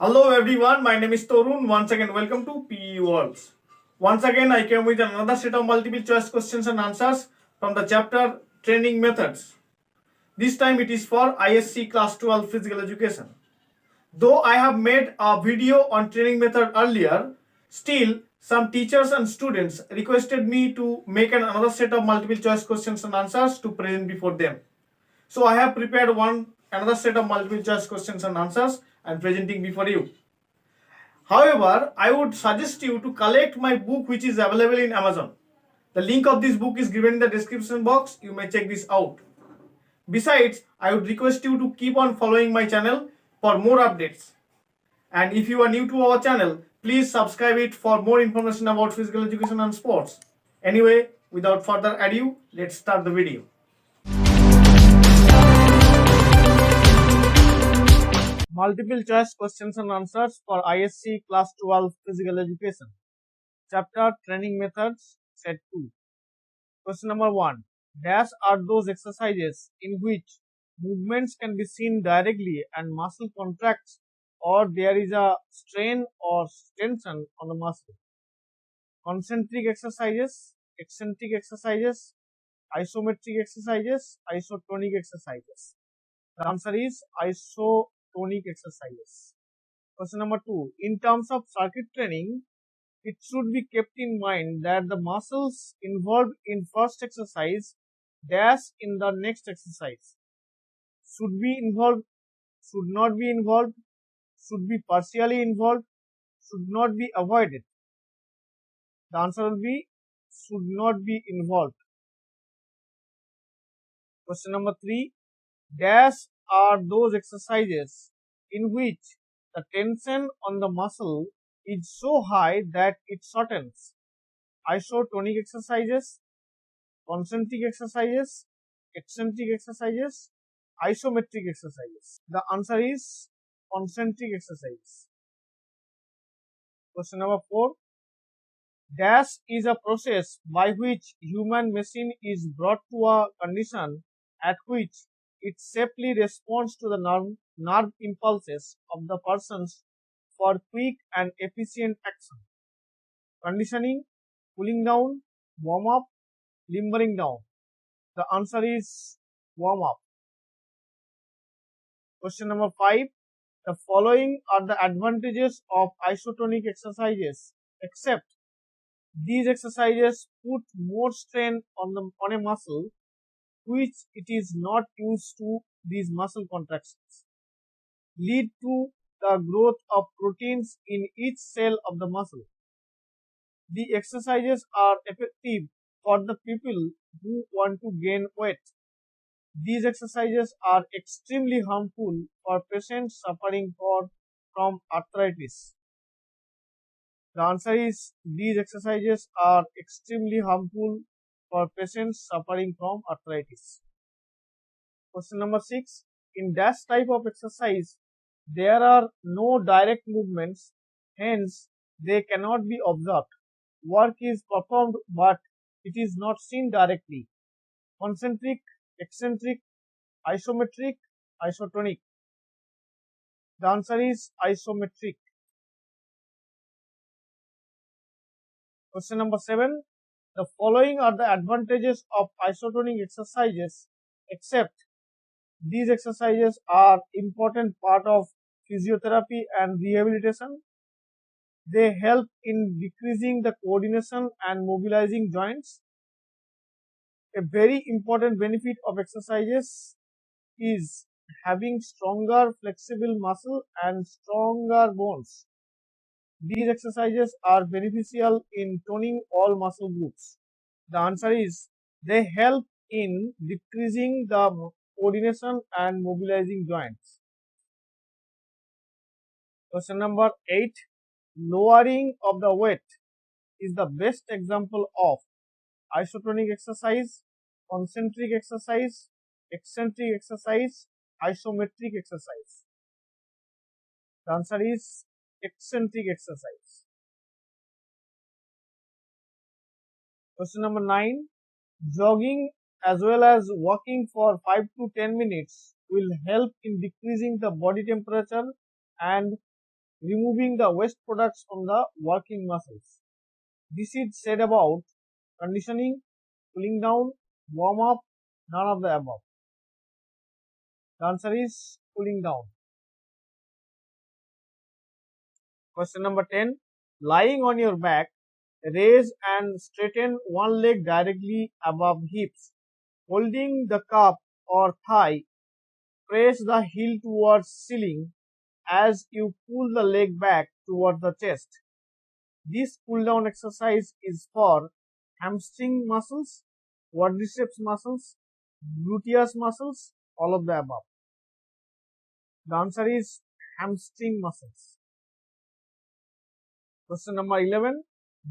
Hello everyone, my name is Torun. Once again, welcome to PE Worlds. Once again, I came with another set of multiple choice questions and answers from the chapter Training Methods. This time it is for ISC Class 12 Physical Education. Though I have made a video on training method earlier, still some teachers and students requested me to make another set of multiple choice questions and answers to present before them. So I have prepared another set of multiple choice questions and answers and presenting before you. However, I would suggest you to collect my book which is available in Amazon. The link of this book is given in the description box. You may check this out. Besides, I would request you to keep on following my channel for more updates. And if you are new to our channel, please subscribe it for more information about physical education and sports. Anyway, without further ado, let's start the video. Multiple choice questions and answers for ISC Class 12 Physical Education. Chapter Training Methods, Set 2. Question number 1. Dash are those exercises in which movements can be seen directly and muscle contracts or there is a strain or tension on the muscle. Concentric exercises, eccentric exercises, isometric exercises, isotonic exercises. The answer is isotonic exercises. Question number 2. In terms of circuit training, it should be kept in mind that the muscles involved in first exercise dash in the next exercise. Should be involved, should not be involved, should be partially involved, should not be avoided. The answer will be should not be involved. Question number 3. Dash are those exercises in which the tension on the muscle is so high that it shortens. Isotonic exercises, concentric exercises, eccentric exercises, isometric exercises. The answer is concentric exercises. Question number 4. Dash is a process by which human machine is brought to a condition at which it safely responds to the nerve impulses of the persons for quick and efficient action. Conditioning, cooling down, warm up, limbering down. The answer is warm up. Question number 5. The following are the advantages of isotonic exercises, except these exercises put more strain on a muscle which it is not used to these muscle contractions, lead to the growth of proteins in each cell of the muscle. The exercises are effective for the people who want to gain weight. These exercises are extremely harmful for patients suffering from arthritis. The answer is these exercises are extremely harmful for patients suffering from arthritis. Question number 6. In dash type of exercise, there are no direct movements, hence they cannot be observed. Work is performed but it is not seen directly. Concentric, eccentric, isometric, isotonic. The answer is isometric. Question number 7. The following are the advantages of isotonic exercises, except these exercises are important part of physiotherapy and rehabilitation. They help in decreasing the coordination and mobilizing joints. A very important benefit of exercises is having stronger flexible muscle and stronger bones. These exercises are beneficial in toning all muscle groups. The answer is they help in decreasing the coordination and mobilizing joints. Question number 8. Lowering of the weight is the best example of isotonic exercise, concentric exercise, eccentric exercise, isometric exercise. The answer is eccentric exercise. Question number 9. Jogging as well as walking for 5 to 10 minutes will help in decreasing the body temperature and removing the waste products from the working muscles. This is said about conditioning, cooling down, warm up, none of the above. The answer is cooling down. Question number 10. Lying on your back, raise and straighten one leg directly above hips. Holding the cup or thigh, press the heel towards ceiling as you pull the leg back towards the chest. This pull down exercise is for hamstring muscles, quadriceps muscles, gluteus muscles, all of the above. The answer is hamstring muscles. Question number 11.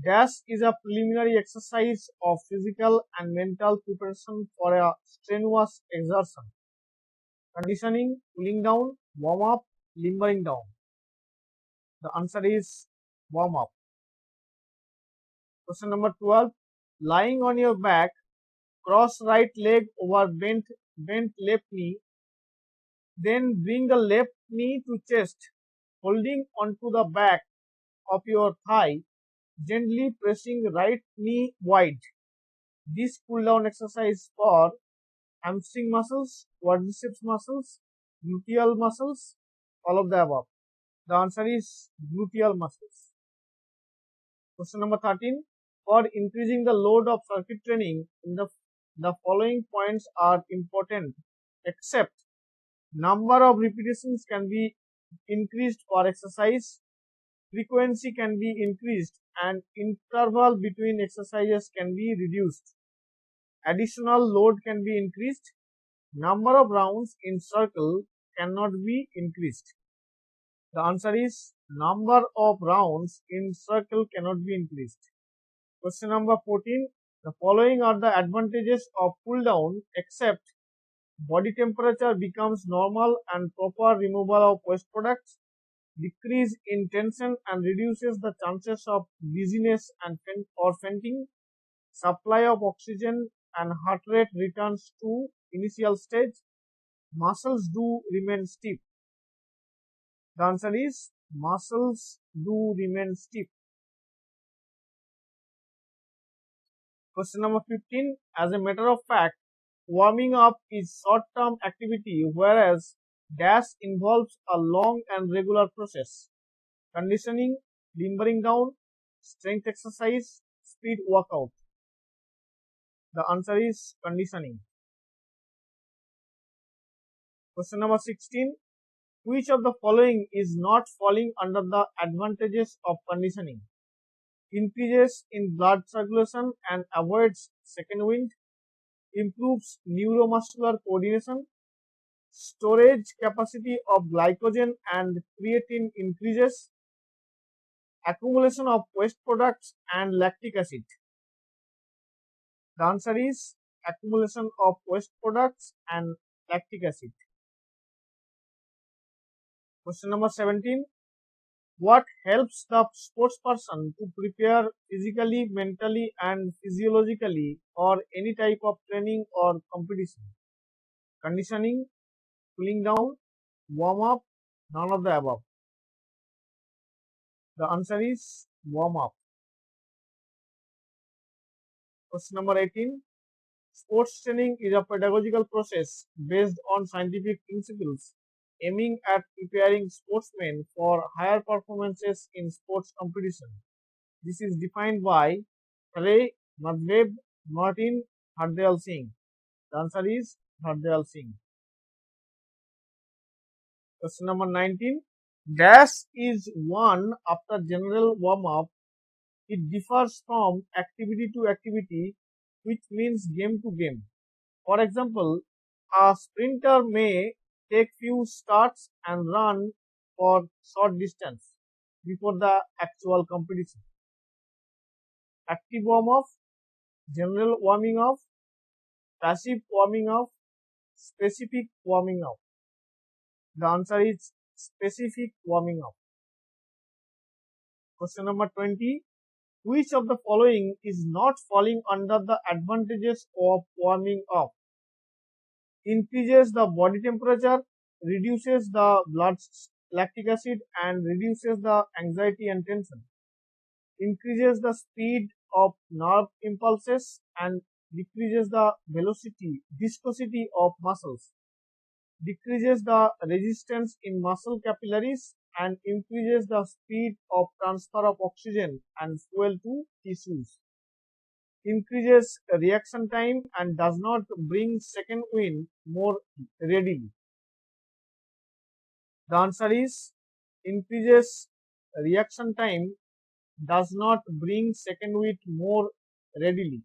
Dash is a preliminary exercise of physical and mental preparation for a strenuous exertion. Conditioning, cooling down, warm up, limbering down. The answer is warm up. Question number 12. Lying on your back, cross right leg over bent left knee. Then bring the left knee to chest, holding onto the back of your thigh, gently pressing right knee wide. This pull down exercise for hamstring muscles, quadriceps muscles, gluteal muscles, all of the above. The answer is gluteal muscles. Question number 13. For increasing the load of circuit training, the following points are important, except number of repetitions can be increased for exercise, frequency can be increased, and interval between exercises can be reduced. Additional load can be increased. Number of rounds in circle cannot be increased. The answer is number of rounds in circle cannot be increased. Question number 14. The following are the advantages of pull down, except body temperature becomes normal and proper removal of waste products, decrease in tension and reduces the chances of dizziness and fainting, supply of oxygen and heart rate returns to initial stage, muscles do remain stiff. The answer is muscles do remain stiff. Question number 15. As a matter of fact, warming up is short-term activity, whereas dash involves a long and regular process. Conditioning, limbering down, strength exercise, speed workout. The answer is conditioning. Question number 16. Which of the following is not falling under the advantages of conditioning? Increases in blood circulation and avoids second wind, improves neuromuscular coordination, storage capacity of glycogen and creatine increases, accumulation of waste products and lactic acid. The answer is accumulation of waste products and lactic acid. Question number 17. What helps the sports person to prepare physically, mentally and physiologically for any type of training or competition? Conditioning, cooling down, warm up, none of the above. The answer is warm up. Question number 18. Sports training is a pedagogical process based on scientific principles aiming at preparing sportsmen for higher performances in sports competition. This is defined by Ray, Madhav, Martin, Hardayal Singh. The answer is Hardayal Singh. Question number 19. Dash is one after general warm up. It differs from activity to activity, which means game to game. For example, a sprinter may take few starts and run for short distance before the actual competition. Active warm up, general warming up, passive warming up, specific warming up. The answer is specific warming up. Question number 20. Which of the following is not falling under the advantages of warming up? Increases the body temperature, reduces the blood lactic acid and reduces the anxiety and tension, increases the speed of nerve impulses and decreases the viscosity of muscles, decreases the resistance in muscle capillaries and increases the speed of transfer of oxygen and fuel to tissues, increases reaction time and does not bring second wind more readily. The answer is increases reaction time, does not bring second wind more readily.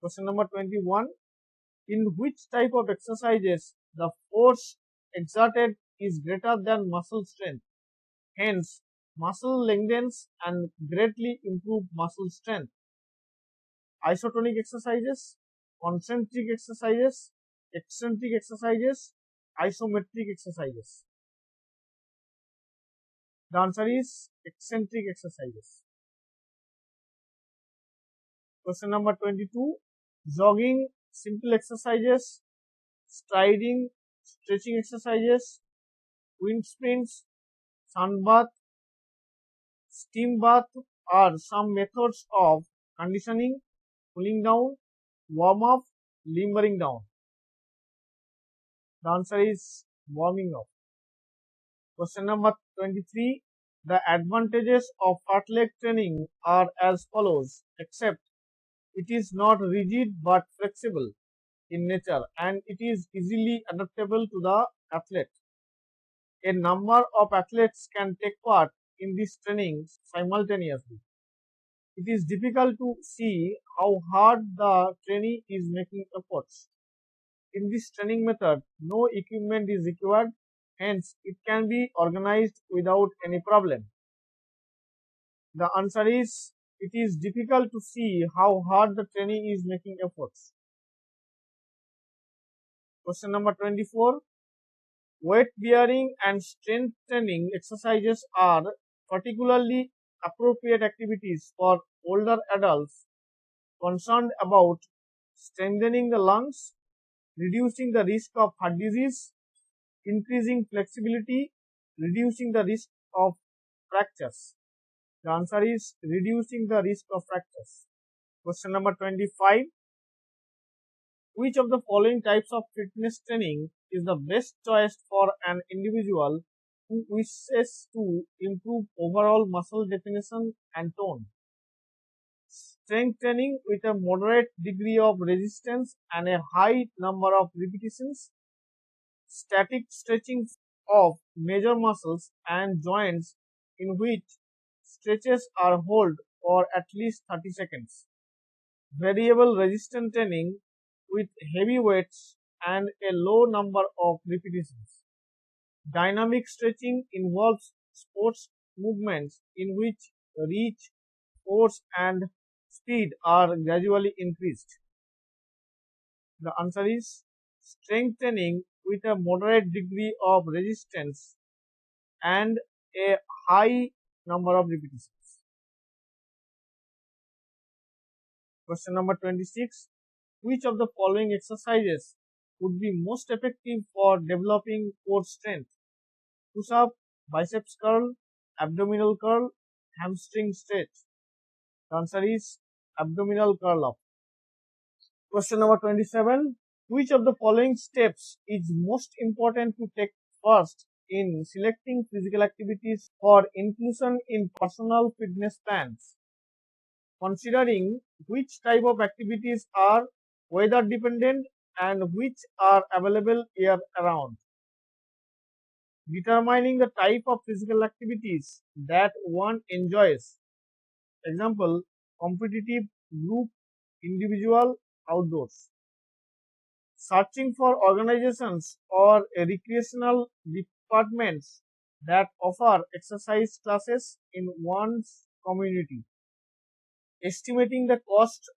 Question number 21. In which type of exercises the force exerted is greater than muscle strength? Hence, muscle lengthens and greatly improve muscle strength. Isotonic exercises, concentric exercises, eccentric exercises, isometric exercises. The answer is eccentric exercises. Question number 22. Jogging, simple exercises, striding, stretching exercises, wind sprints, sun bath, steam bath are some methods of conditioning, cooling down, warm up, limbering down. The answer is warming up. Question number 23. The advantages of fartlek training are as follows, except it is not rigid but flexible in nature and it is easily adaptable to the athlete. A number of athletes can take part in this training simultaneously. It is difficult to see how hard the trainee is making efforts. In this training method, no equipment is required, hence it can be organized without any problem. The answer is it is difficult to see how hard the trainee is making efforts. Question number 24. Weight bearing and strength training exercises are particularly appropriate activities for older adults concerned about strengthening the lungs, reducing the risk of heart disease, increasing flexibility, reducing the risk of fractures. The answer is reducing the risk of fractures. Question number 25. Which of the following types of fitness training is the best choice for an individual who wishes to improve overall muscle definition and tone? Strength training with a moderate degree of resistance and a high number of repetitions, static stretching of major muscles and joints in which stretches are held for at least 30 seconds, variable resistance training with heavy weights and a low number of repetitions. Dynamic stretching involves sports movements in which reach, force and speed are gradually increased. The answer is strength training with a moderate degree of resistance and a high number of repetitions. Question number 26. Which of the following exercises would be most effective for developing core strength? Push up, biceps curl, abdominal curl, hamstring stretch. The answer is abdominal curl up. Question number 27. Which of the following steps is most important to take first in selecting physical activities for inclusion in personal fitness plans? Considering which type of activities are weather dependent and which are available year round. Determining the type of physical activities that one enjoys. Example, competitive, group, individual, outdoors. Searching for organizations or recreational departments that offer exercise classes in one's community. Estimating the cost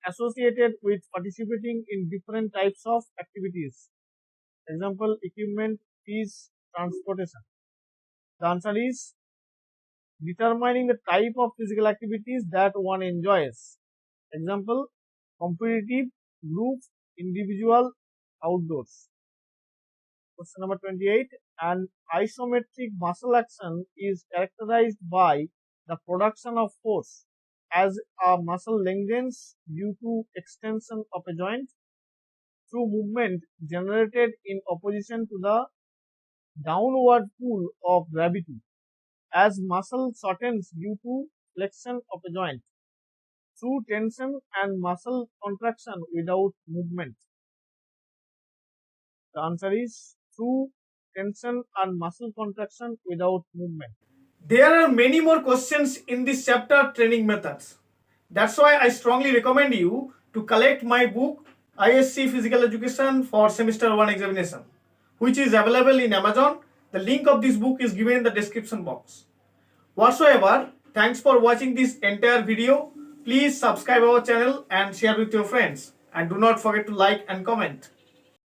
associated with participating in different types of activities. Example, equipment, fees, transportation. The answer is determining the type of physical activities that one enjoys. Example, competitive, group, individual, outdoors. Question number 28. An isometric muscle action is characterized by the production of force as a muscle lengthens due to extension of a joint through movement generated in opposition to the downward pull of gravity, as muscle shortens due to flexion of a joint through tension and muscle contraction without movement. The answer is through tension and muscle contraction without movement. There are many more questions in this chapter, training methods. That's why I strongly recommend you to collect my book ISC Physical Education for Semester 1 examination, which is available in Amazon. The link of this book is given in the description box. Whatsoever, thanks for watching this entire video. Please subscribe our channel and share with your friends. And do not forget to like and comment.